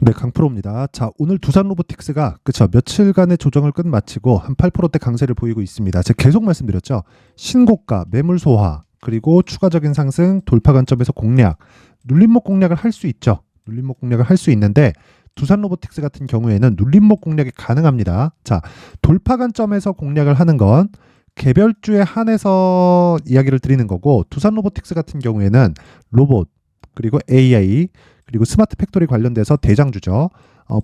네, 강프로입니다. 자, 오늘 두산 로보틱스가 그쵸 며칠간의 조정을 끝마치고 한 8%대 강세를 보이고 있습니다. 제가 계속 말씀드렸죠. 신고가, 매물 소화, 그리고 추가적인 상승, 돌파 관점에서 공략, 눌림목 공략을 할 수 있죠. 눌림목 공략을 할 수 있는데 두산 로보틱스 같은 경우에는 눌림목 공략이 가능합니다. 자, 돌파 관점에서 공략을 하는 건 개별주에 한해서 이야기를 드리는 거고, 두산 로보틱스 같은 경우에는 로봇, 그리고 AI, 그리고 스마트 팩토리 관련돼서 대장주죠.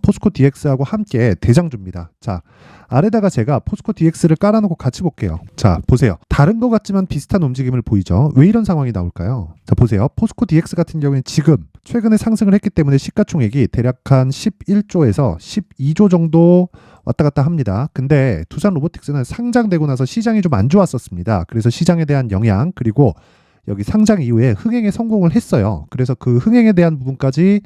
포스코 DX하고 함께 대장주입니다. 자, 아래다가 제가 포스코 DX를 깔아놓고 같이 볼게요. 자, 보세요. 다른 것 같지만 비슷한 움직임을 보이죠. 왜 이런 상황이 나올까요? 자, 보세요. 포스코 DX 같은 경우에는 지금 최근에 상승을 했기 때문에 시가총액이 대략 한 11조에서 12조 정도 왔다 갔다 합니다. 근데 두산 로보틱스는 상장되고 나서 시장이 좀 안 좋았었습니다. 그래서 시장에 대한 영향, 그리고 여기 상장 이후에 흥행에 성공을 했어요. 그래서 그 흥행에 대한 부분까지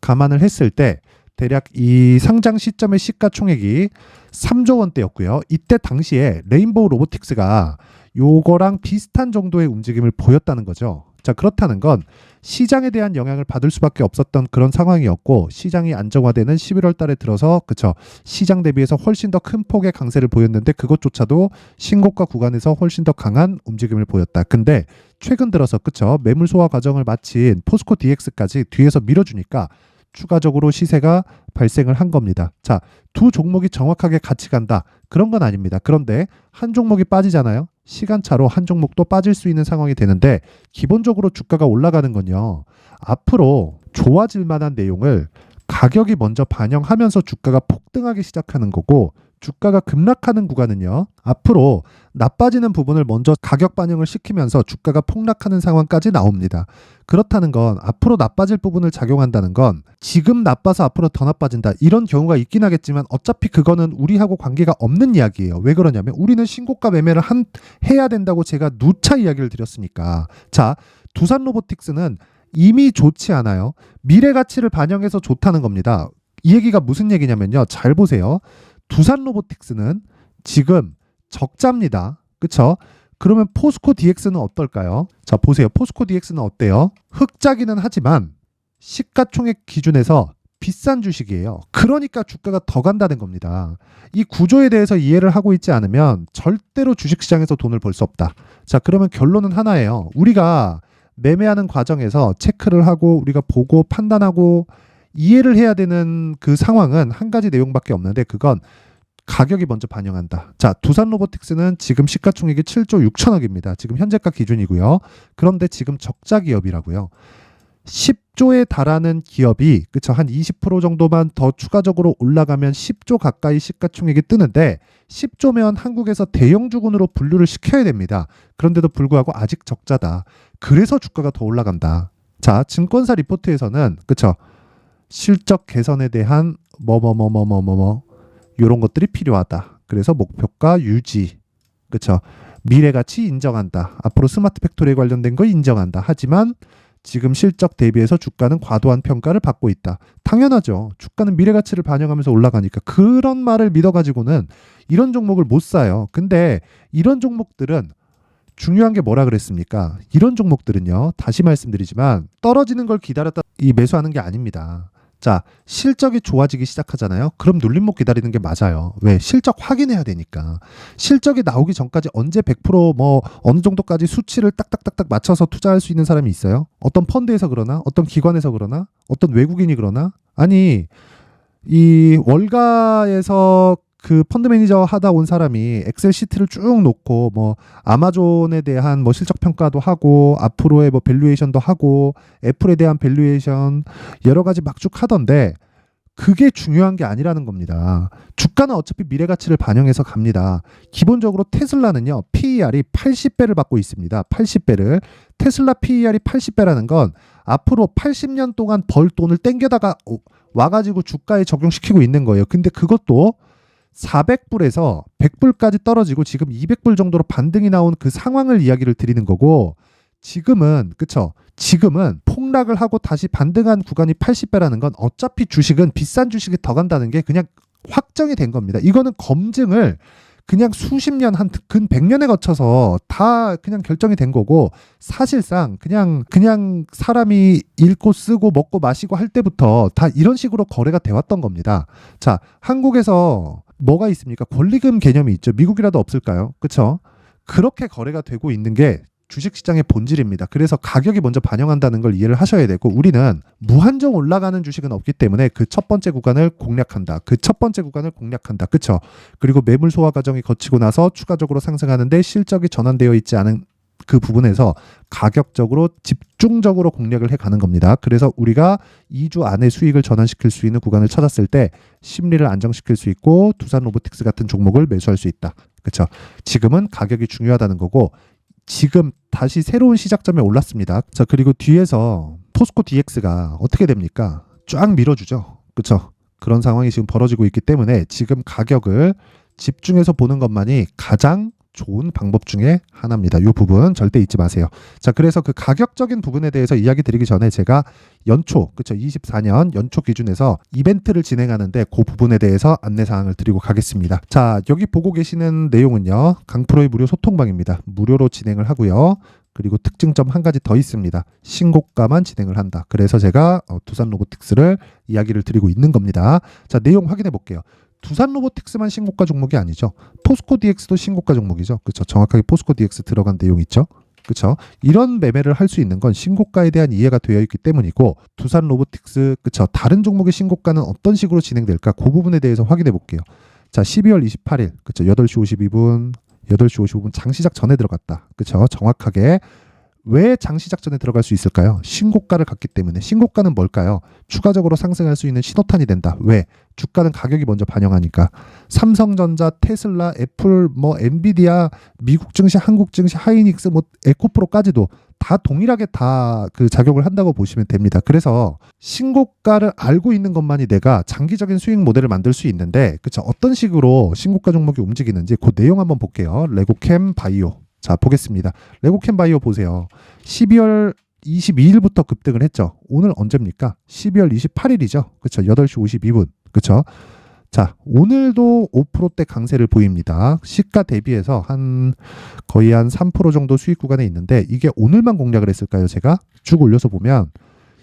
감안을 했을 때 대략 이 상장 시점의 시가총액이 3조 원대였고요. 이때 당시에 레인보우 로보틱스가 요거랑 비슷한 정도의 움직임을 보였다는 거죠. 자, 그렇다는 건 시장에 대한 영향을 받을 수밖에 없었던 그런 상황이었고, 시장이 안정화되는 11월 달에 들어서 그쵸, 시장 대비해서 훨씬 더 큰 폭의 강세를 보였는데 그것조차도 신고가 구간에서 훨씬 더 강한 움직임을 보였다. 근데 최근 들어서 그쵸, 매물 소화 과정을 마친 포스코 DX까지 뒤에서 밀어주니까 추가적으로 시세가 발생을 한 겁니다. 자, 두 종목이 정확하게 같이 간다, 그런 건 아닙니다. 그런데 한 종목이 빠지잖아요. 시간차로 한 종목도 빠질 수 있는 상황이 되는데, 기본적으로 주가가 올라가는 건요, 앞으로 좋아질 만한 내용을 가격이 먼저 반영하면서 주가가 폭등하기 시작하는 거고, 주가가 급락하는 구간은요, 앞으로 나빠지는 부분을 먼저 가격 반영을 시키면서 주가가 폭락하는 상황까지 나옵니다. 그렇다는 건 앞으로 나빠질 부분을 작용한다는 건 지금 나빠서 앞으로 더 나빠진다, 이런 경우가 있긴 하겠지만 어차피 그거는 우리하고 관계가 없는 이야기예요. 왜 그러냐면 우리는 신고가 매매를 해야 된다고 제가 누차 이야기를 드렸으니까. 자, 두산 로보틱스는 이미 좋지 않아요. 미래 가치를 반영해서 좋다는 겁니다. 이 얘기가 무슨 얘기냐면요, 잘 보세요. 두산 로보틱스는 지금 적자입니다. 그쵸? 그러면 포스코 DX는 어떨까요? 자, 보세요. 포스코 DX는 어때요? 흑자기는 하지만 시가총액 기준에서 비싼 주식이에요. 그러니까 주가가 더 간다는 겁니다. 이 구조에 대해서 이해를 하고 있지 않으면 절대로 주식시장에서 돈을 벌 수 없다. 자, 그러면 결론은 하나예요. 우리가 매매하는 과정에서 체크를 하고 우리가 보고 판단하고 이해를 해야 되는 그 상황은 한 가지 내용밖에 없는데, 그건 가격이 먼저 반영한다. 자, 두산 로보틱스는 지금 시가총액이 7조 6천억입니다. 지금 현재가 기준이고요. 그런데 지금 적자 기업이라고요. 10조에 달하는 기업이 그쵸, 한 20% 정도만 더 추가적으로 올라가면 10조 가까이 시가총액이 뜨는데, 10조면 한국에서 대형주군으로 분류를 시켜야 됩니다. 그런데도 불구하고 아직 적자다. 그래서 주가가 더 올라간다. 자, 증권사 리포트에서는 그쵸, 실적 개선에 대한 이런 것들이 필요하다. 그래서 목표가 유지, 그쵸, 미래가치 인정한다. 앞으로 스마트 팩토리에 관련된 거 인정한다. 하지만 지금 실적 대비해서 주가는 과도한 평가를 받고 있다. 당연하죠. 주가는 미래가치를 반영하면서 올라가니까. 그런 말을 믿어가지고는 이런 종목을 못 사요. 근데 이런 종목들은 중요한 게 뭐라 그랬습니까? 이런 종목들은요, 다시 말씀드리지만 떨어지는 걸 기다렸다 이 매수하는 게 아닙니다. 자, 실적이 좋아지기 시작하잖아요. 그럼 눌림목 기다리는 게 맞아요. 왜? 실적 확인해야 되니까. 실적이 나오기 전까지 언제 100% 어느 정도까지 수치를 딱딱딱딱 맞춰서 투자할 수 있는 사람이 있어요? 어떤 펀드에서 그러나? 어떤 기관에서 그러나? 어떤 외국인이 그러나? 아니, 이 월가에서 그 펀드 매니저 하다 온 사람이 엑셀 시트를 쭉 놓고 아마존에 대한 실적 평가도 하고 앞으로의 밸류에이션도 하고 애플에 대한 밸류에이션 여러 가지 막 쭉 하던데, 그게 중요한 게 아니라는 겁니다. 주가는 어차피 미래 가치를 반영해서 갑니다. 기본적으로 테슬라는요, PER이 80배를 받고 있습니다. 80배를. 테슬라 PER이 80배라는 건 앞으로 80년 동안 벌 돈을 땡겨다가 와가지고 주가에 적용시키고 있는 거예요. 근데 그것도 400불에서 100불까지 떨어지고 지금 200불 정도로 반등이 나온 그 상황을 이야기를 드리는 거고, 지금은 그쵸, 지금은 폭락을 하고 다시 반등한 구간이 80배라는 건 어차피 주식은 비싼 주식이 더 간다는 게 그냥 확정이 된 겁니다. 이거는 검증을 그냥 수십 년, 한 근 100년에 거쳐서 다 그냥 결정이 된 거고, 사실상 그냥 사람이 읽고 쓰고 먹고 마시고 할 때부터 다 이런 식으로 거래가 돼 왔던 겁니다. 자, 한국에서 뭐가 있습니까? 권리금 개념이 있죠. 미국이라도 없을까요? 그렇죠? 그렇게 거래가 되고 있는 게 주식시장의 본질입니다. 그래서 가격이 먼저 반영한다는 걸 이해를 하셔야 되고, 우리는 무한정 올라가는 주식은 없기 때문에 그 첫 번째 구간을 공략한다. 그 첫 번째 구간을 공략한다. 그렇죠? 그리고 매물 소화 과정이 거치고 나서 추가적으로 상승하는데 실적이 전환되어 있지 않은 그 부분에서 가격적으로 집중적으로 공략을 해가는 겁니다. 그래서 우리가 2주 안에 수익을 전환시킬 수 있는 구간을 찾았을 때 심리를 안정시킬 수 있고 두산 로보틱스 같은 종목을 매수할 수 있다. 그렇죠? 지금은 가격이 중요하다는 거고, 지금 다시 새로운 시작점에 올랐습니다. 자, 그리고 뒤에서 포스코 DX가 어떻게 됩니까? 쫙 밀어주죠. 그렇죠? 그런 상황이 지금 벌어지고 있기 때문에 지금 가격을 집중해서 보는 것만이 가장 좋은 방법 중에 하나입니다. 이 부분 절대 잊지 마세요. 자, 그래서 그 가격적인 부분에 대해서 이야기 드리기 전에 제가 연초, 그렇죠? 24년 연초 기준에서 이벤트를 진행하는데 그 부분에 대해서 안내 사항을 드리고 가겠습니다. 자, 여기 보고 계시는 내용은요, 강프로의 무료 소통방입니다. 무료로 진행을 하고요. 그리고 특징점 한 가지 더 있습니다. 신고가만 진행을 한다. 그래서 제가 두산 로보틱스를 이야기를 드리고 있는 겁니다. 자, 내용 확인해 볼게요. 두산 로보틱스만 신고가 종목이 아니죠. 포스코 DX도 신고가 종목이죠. 그렇죠. 정확하게 포스코 DX 들어간 내용 있죠. 그렇죠. 이런 매매를 할 수 있는 건 신고가에 대한 이해가 되어 있기 때문이고, 두산 로보틱스, 그렇죠. 다른 종목의 신고가는 어떤 식으로 진행될까? 그 부분에 대해서 확인해 볼게요. 자, 12월 28일, 그렇죠. 8시 52분, 8시 55분 장시작 전에 들어갔다. 그렇죠. 정확하게 왜 장시작 전에 들어갈 수 있을까요? 신고가를 갔기 때문에. 신고가는 뭘까요? 추가적으로 상승할 수 있는 신호탄이 된다. 왜? 주가는 가격이 먼저 반영하니까. 삼성전자, 테슬라, 애플, 엔비디아, 미국 증시, 한국 증시, 하이닉스, 에코프로까지도 다 동일하게 다 그 작용을 한다고 보시면 됩니다. 그래서 신고가를 알고 있는 것만이 내가 장기적인 수익 모델을 만들 수 있는데, 그쵸? 어떤 식으로 신고가 종목이 움직이는지 그 내용 한번 볼게요. 레고캠 바이오. 자, 보겠습니다. 레고캠 바이오 보세요. 12월 22일부터 급등을 했죠. 오늘 언제입니까? 12월 28일이죠. 그렇죠. 8시 52분. 그렇죠. 자, 오늘도 5%대 강세를 보입니다. 시가 대비해서 거의 한 3% 정도 수익 구간에 있는데, 이게 오늘만 공략을 했을까요? 제가 쭉 올려서 보면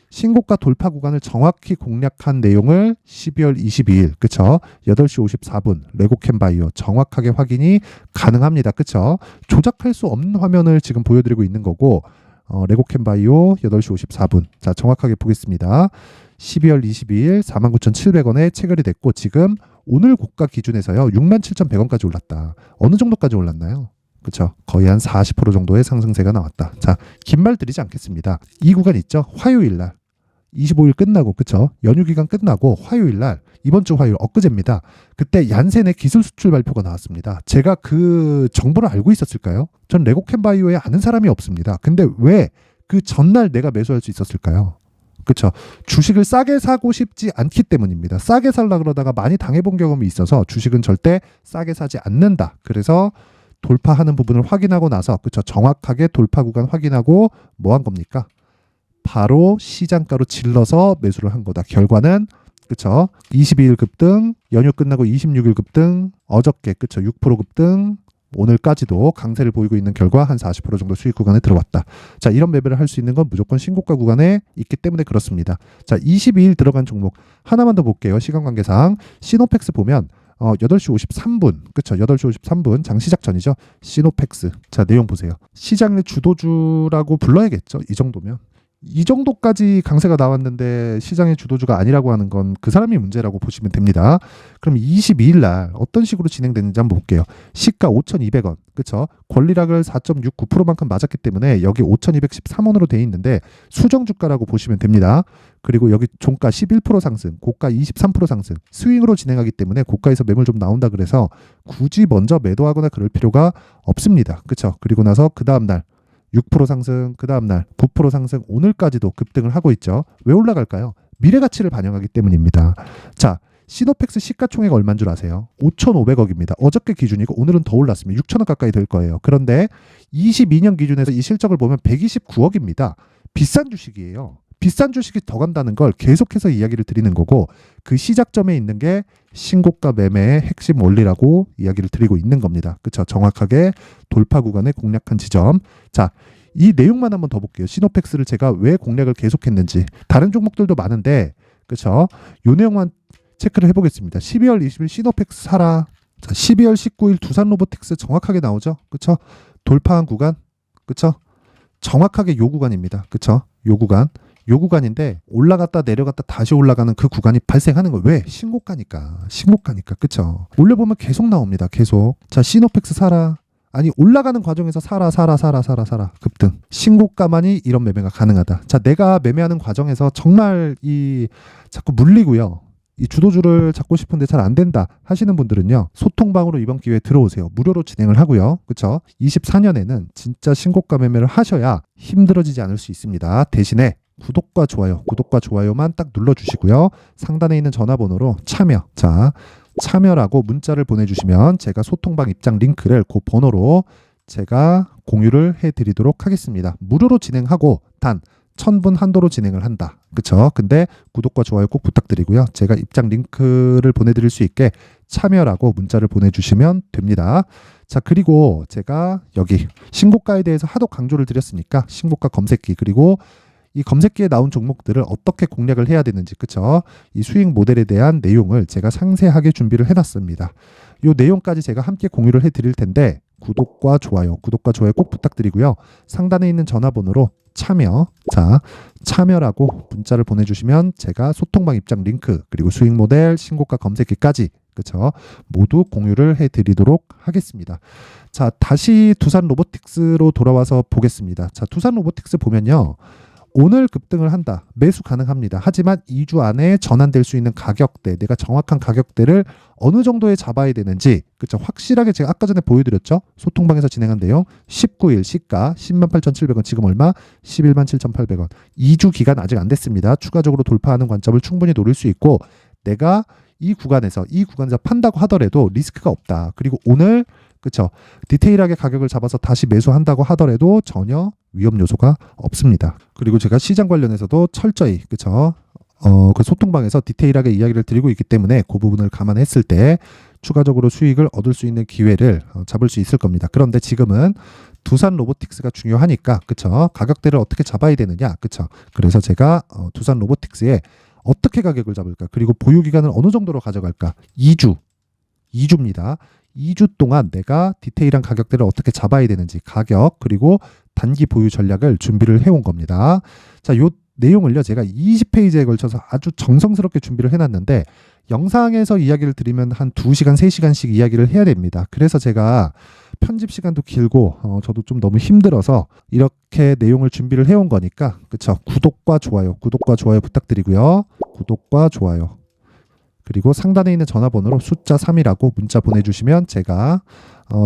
신고가 돌파 구간을 정확히 공략한 내용을 12월 22일, 그쵸? 8시 54분, 레고캠 바이오 정확하게 확인이 가능합니다. 그쵸? 조작할 수 없는 화면을 지금 보여드리고 있는 거고, 레고캠 바이오 8시 54분. 자, 정확하게 보겠습니다. 12월 22일 49,700원에 체결이 됐고, 지금 오늘 고가 기준에서요, 67,100원까지 올랐다. 어느 정도까지 올랐나요? 그렇죠. 거의 한 40% 정도의 상승세가 나왔다. 자, 긴 말 드리지 않겠습니다. 이 구간 있죠. 화요일 날 25일 끝나고, 그렇죠. 연휴 기간 끝나고 화요일 날, 이번 주 화요일 엊그제입니다. 그때 얀센의 기술 수출 발표가 나왔습니다. 제가 그 정보를 알고 있었을까요? 전 레고캠 바이오에 아는 사람이 없습니다. 근데 왜 그 전날 내가 매수할 수 있었을까요? 그렇죠. 주식을 싸게 사고 싶지 않기 때문입니다. 싸게 살라 그러다가 많이 당해본 경험이 있어서 주식은 절대 싸게 사지 않는다. 그래서 돌파하는 부분을 확인하고 나서, 그렇죠. 정확하게 돌파 구간 확인하고 뭐 한 겁니까? 바로 시장가로 질러서 매수를 한 거다. 결과는, 그렇죠. 22일 급등, 연휴 끝나고 26일 급등, 어저께, 그렇죠. 6% 급등, 오늘까지도 강세를 보이고 있는 결과 한 40% 정도 수익 구간에 들어왔다. 자, 이런 매매를 할 수 있는 건 무조건 신고가 구간에 있기 때문에 그렇습니다. 자, 22일 들어간 종목 하나만 더 볼게요. 시간 관계상 시노펙스 보면 8시 53분, 그쵸? 8시 53분 장시작 전이죠. 시노펙스. 자, 내용 보세요. 시장의 주도주라고 불러야겠죠. 이 정도면. 이 정도까지 강세가 나왔는데 시장의 주도주가 아니라고 하는 건 그 사람이 문제라고 보시면 됩니다. 그럼 22일 날 어떤 식으로 진행됐는지 한번 볼게요. 시가 5,200원. 그쵸? 권리락을 4.69%만큼 맞았기 때문에 여기 5,213원으로 돼 있는데 수정 주가라고 보시면 됩니다. 그리고 여기 종가 11% 상승, 고가 23% 상승, 스윙으로 진행하기 때문에 고가에서 매물 좀 나온다 그래서 굳이 먼저 매도하거나 그럴 필요가 없습니다. 그쵸? 그리고 나서 그 다음날 6% 상승, 그 다음날 9% 상승, 오늘까지도 급등을 하고 있죠. 왜 올라갈까요? 미래 가치를 반영하기 때문입니다. 자, 시노펙스 시가총액 얼마인 줄 아세요? 5,500억입니다. 어저께 기준이고 오늘은 더 올랐습니다. 6천억 가까이 될 거예요. 그런데 22년 기준에서 이 실적을 보면 129억입니다. 비싼 주식이에요. 비싼 주식이 더 간다는 걸 계속해서 이야기를 드리는 거고 그 시작점에 있는 게 신고가 매매의 핵심 원리라고 이야기를 드리고 있는 겁니다. 그렇죠? 정확하게 돌파 구간에 공략한 지점. 자, 이 내용만 한번 더 볼게요. 시노펙스를 제가 왜 공략을 계속했는지. 다른 종목들도 많은데 그렇죠? 요 내용만 체크를 해보겠습니다. 12월 20일 시노펙스 사라. 자, 12월 19일 두산로보틱스 정확하게 나오죠? 그렇죠? 돌파한 구간. 그렇죠? 정확하게 요 구간입니다. 그렇죠? 요 구간. 요 구간인데 올라갔다 내려갔다 다시 올라가는 그 구간이 발생하는 거예요. 왜? 신고가니까. 신고가니까. 그렇죠? 올려보면 계속 나옵니다. 계속. 자, 시노펙스 사라. 아니 올라가는 과정에서 사라 급등. 신고가만이 이런 매매가 가능하다. 자, 내가 매매하는 과정에서 정말 이 자꾸 물리고요. 이 주도주를 잡고 싶은데 잘 안 된다 하시는 분들은요. 소통방으로 이번 기회에 들어오세요. 무료로 진행을 하고요. 그렇죠? 24년에는 진짜 신고가 매매를 하셔야 힘들어지지 않을 수 있습니다. 대신에 구독과 좋아요만 딱 눌러주시고요. 상단에 있는 전화번호로 참여. 자, 참여라고 문자를 보내주시면 제가 소통방 입장 링크를 그 번호로 제가 공유를 해드리도록 하겠습니다. 무료로 진행하고 단 1000분 한도로 진행을 한다. 그쵸? 근데 구독과 좋아요 꼭 부탁드리고요. 제가 입장 링크를 보내드릴 수 있게 참여라고 문자를 보내주시면 됩니다. 자, 그리고 제가 여기 신고가에 대해서 하도 강조를 드렸으니까 신고가 검색기 그리고 이 검색기에 나온 종목들을 어떻게 공략을 해야 되는지 그쵸? 이 수익 모델에 대한 내용을 제가 상세하게 준비를 해놨습니다. 이 내용까지 제가 함께 공유를 해드릴 텐데 구독과 좋아요 꼭 부탁드리고요. 상단에 있는 전화번호로 참여. 자, 참여라고 문자를 보내주시면 제가 소통방 입장 링크 그리고 수익 모델 신고가 검색기까지 그쵸? 모두 공유를 해드리도록 하겠습니다. 자, 다시 두산 로보틱스로 돌아와서 보겠습니다. 자, 두산 로보틱스 보면요. 오늘 급등을 한다. 매수 가능합니다. 하지만 2주 안에 전환될 수 있는 가격대, 내가 정확한 가격대를 어느 정도에 잡아야 되는지 그쵸? 확실하게 제가 아까 전에 보여드렸죠? 소통방에서 진행한 내용 19일 시가 108,700원 지금 얼마? 117,800원 2주 기간 아직 안 됐습니다. 추가적으로 돌파하는 관점을 충분히 노릴 수 있고 내가 이 구간에서 판다고 하더라도 리스크가 없다. 그리고 오늘 그쵸? 디테일하게 가격을 잡아서 다시 매수한다고 하더라도 전혀 위험 요소가 없습니다. 그리고 제가 시장 관련해서도 철저히 그쵸? 그 소통방에서 디테일하게 이야기를 드리고 있기 때문에 그 부분을 감안했을 때 추가적으로 수익을 얻을 수 있는 기회를 잡을 수 있을 겁니다. 그런데 지금은 두산 로보틱스가 중요하니까 그쵸? 가격대를 어떻게 잡아야 되느냐 그쵸? 그래서 제가 두산 로보틱스에 어떻게 가격을 잡을까 그리고 보유 기간을 어느 정도로 가져갈까 2주입니다. 2주 동안 내가 디테일한 가격대를 어떻게 잡아야 되는지 가격 그리고 단기 보유 전략을 준비를 해온 겁니다. 자, 요 내용을요 제가 20페이지에 걸쳐서 아주 정성스럽게 준비를 해놨는데 영상에서 이야기를 드리면 한 2시간 3시간씩 이야기를 해야 됩니다. 그래서 제가 편집 시간도 길고 저도 좀 너무 힘들어서 이렇게 내용을 준비를 해온 거니까 그쵸? 구독과 좋아요 부탁드리고요. 구독과 좋아요 그리고 상단에 있는 전화번호로 숫자 3이라고 문자 보내주시면 제가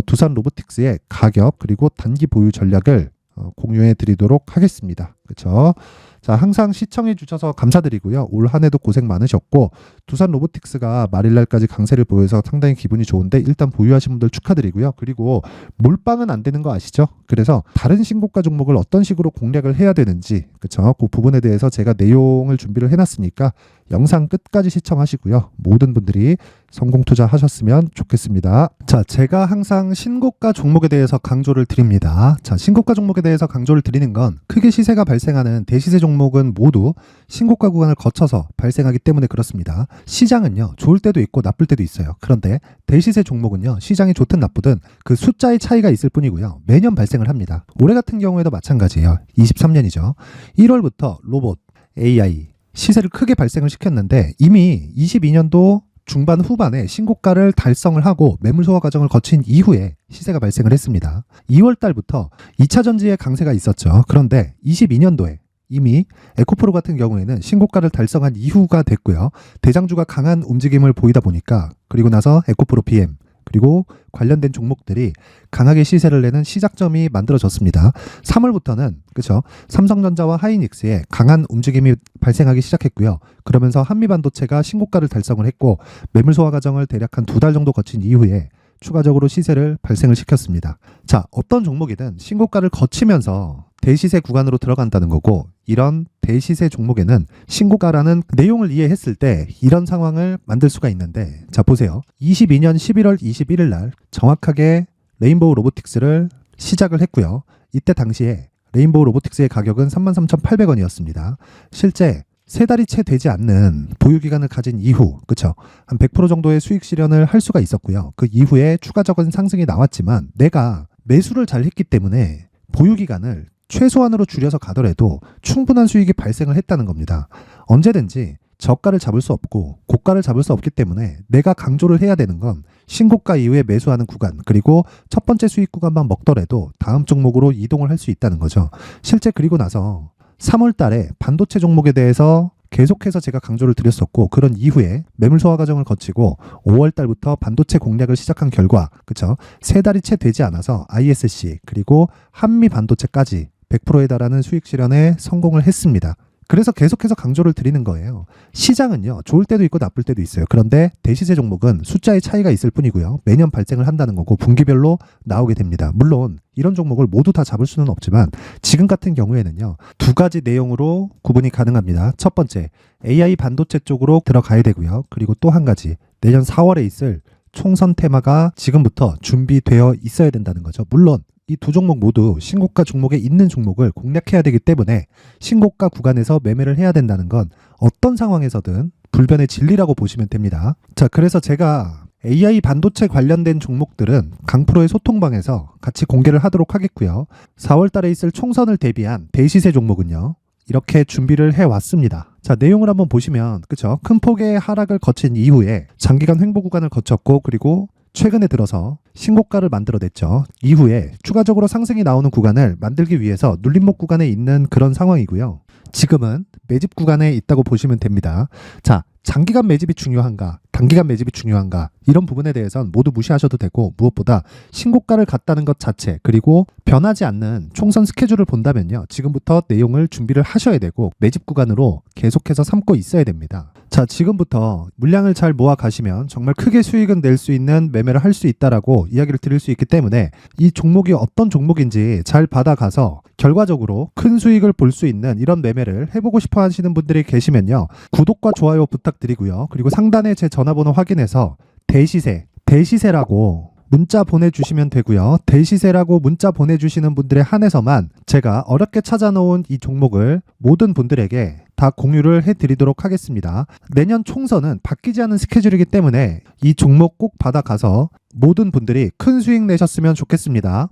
두산 로보틱스의 가격 그리고 단기 보유 전략을 공유해 드리도록 하겠습니다. 그렇죠? 자, 항상 시청해 주셔서 감사드리고요. 올 한 해도 고생 많으셨고 두산 로보틱스가 말일날까지 강세를 보여서 상당히 기분이 좋은데 일단 보유하신 분들 축하드리고요. 그리고 몰빵은 안 되는 거 아시죠? 그래서 다른 신고가 종목을 어떤 식으로 공략을 해야 되는지 그렇죠? 그 부분에 대해서 제가 내용을 준비를 해놨으니까 영상 끝까지 시청하시고요. 모든 분들이 성공 투자하셨으면 좋겠습니다. 자, 제가 항상 신고가 종목에 대해서 강조를 드립니다. 자, 신고가 종목에 대해서 강조를 드리는 건 크게 시세가 발생하는 대시세 종목은 모두 신고가 구간을 거쳐서 발생하기 때문에 그렇습니다. 시장은요, 좋을 때도 있고 나쁠 때도 있어요. 그런데 대시세 종목은요, 시장이 좋든 나쁘든 그 숫자의 차이가 있을 뿐이고요. 매년 발생을 합니다. 올해 같은 경우에도 마찬가지예요. 23년이죠. 1월부터 로봇, AI, 시세를 크게 발생을 시켰는데 이미 22년도 중반 후반에 신고가를 달성을 하고 매물 소화 과정을 거친 이후에 시세가 발생을 했습니다. 2월 달부터 2차 전지의 강세가 있었죠. 그런데 22년도에 이미 에코프로 같은 경우에는 신고가를 달성한 이후가 됐고요. 대장주가 강한 움직임을 보이다 보니까 그리고 나서 에코프로 PM 그리고 관련된 종목들이 강하게 시세를 내는 시작점이 만들어졌습니다. 3월부터는 그렇죠? 삼성전자와 하이닉스에 강한 움직임이 발생하기 시작했고요. 그러면서 한미반도체가 신고가를 달성을 했고 매물 소화 과정을 대략 한 2달 정도 거친 이후에 추가적으로 시세를 발생을 시켰습니다. 자, 어떤 종목이든 신고가를 거치면서 대시세 구간으로 들어간다는 거고 이런 대시세 종목에는 신고가라는 내용을 이해했을 때 이런 상황을 만들 수가 있는데, 자 보세요. 22년 11월 21일 날 정확하게 레인보우 로보틱스를 시작을 했고요. 이때 당시에 레인보우 로보틱스의 가격은 33,800원이었습니다. 실제 3달이 채 되지 않는 보유기간을 가진 이후, 그쵸? 한 100% 정도의 수익 실현을 할 수가 있었고요. 그 이후에 추가적인 상승이 나왔지만 내가 매수를 잘 했기 때문에 보유기간을 최소한으로 줄여서 가더라도 충분한 수익이 발생을 했다는 겁니다. 언제든지 저가를 잡을 수 없고 고가를 잡을 수 없기 때문에 내가 강조를 해야 되는 건 신고가 이후에 매수하는 구간, 그리고 첫 번째 수익 구간만 먹더라도 다음 종목으로 이동을 할 수 있다는 거죠. 실제 그리고 나서 3월 달에 반도체 종목에 대해서 계속해서 제가 강조를 드렸었고, 그런 이후에 매물 소화 과정을 거치고 5월 달부터 반도체 공략을 시작한 결과, 그쵸? 3달이 채 되지 않아서 ISC 그리고 한미 반도체까지 100%에 달하는 수익 실현에 성공을 했습니다. 그래서 계속해서 강조를 드리는 거예요. 시장은요, 좋을 때도 있고 나쁠 때도 있어요. 그런데 대시세 종목은 숫자의 차이가 있을 뿐이고요. 매년 발생을 한다는 거고 분기별로 나오게 됩니다. 물론 이런 종목을 모두 다 잡을 수는 없지만 지금 같은 경우에는요, 두 가지 내용으로 구분이 가능합니다. 첫 번째, AI 반도체 쪽으로 들어가야 되고요. 그리고 또 한 가지, 내년 4월에 있을 총선 테마가 지금부터 준비되어 있어야 된다는 거죠. 물론 이 두 종목 모두 신고가 종목에 있는 종목을 공략해야 되기 때문에 신고가 구간에서 매매를 해야 된다는 건 어떤 상황에서든 불변의 진리라고 보시면 됩니다. 자, 그래서 제가 AI 반도체 관련된 종목들은 강프로의 소통방에서 같이 공개를 하도록 하겠고요. 4월 달에 있을 총선을 대비한 대시세 종목은요, 이렇게 준비를 해왔습니다. 자, 내용을 한번 보시면, 그쵸? 큰 폭의 하락을 거친 이후에 장기간 횡보 구간을 거쳤고, 그리고 최근에 들어서 신고가를 만들어냈죠. 이후에 추가적으로 상승이 나오는 구간을 만들기 위해서 눌림목 구간에 있는 그런 상황이고요. 지금은 매집 구간에 있다고 보시면 됩니다. 자, 장기간 매집이 중요한가, 단기간 매집이 중요한가, 이런 부분에 대해서는 모두 무시하셔도 되고, 무엇보다 신고가를 갔다는 것 자체, 그리고 변하지 않는 총선 스케줄을 본다면요, 지금부터 내용을 준비를 하셔야 되고 매집 구간으로 계속해서 삼고 있어야 됩니다. 자, 지금부터 물량을 잘 모아 가시면 정말 크게 수익은 낼 수 있는 매매를 할 수 있다라고 이야기를 드릴 수 있기 때문에 이 종목이 어떤 종목인지 잘 받아가서 결과적으로 큰 수익을 볼 수 있는 이런 매매를 해보고 싶어 하시는 분들이 계시면요, 구독과 좋아요 부탁드리고요. 그리고 상단에 제 전화번호 확인해서 대시세라고 문자 보내주시면 되고요. 대시세라고 문자 보내주시는 분들에 한해서만 제가 어렵게 찾아놓은 이 종목을 모든 분들에게 다 공유를 해드리도록 하겠습니다. 내년 총선은 바뀌지 않은 스케줄이기 때문에 이 종목 꼭 받아가서 모든 분들이 큰 수익 내셨으면 좋겠습니다.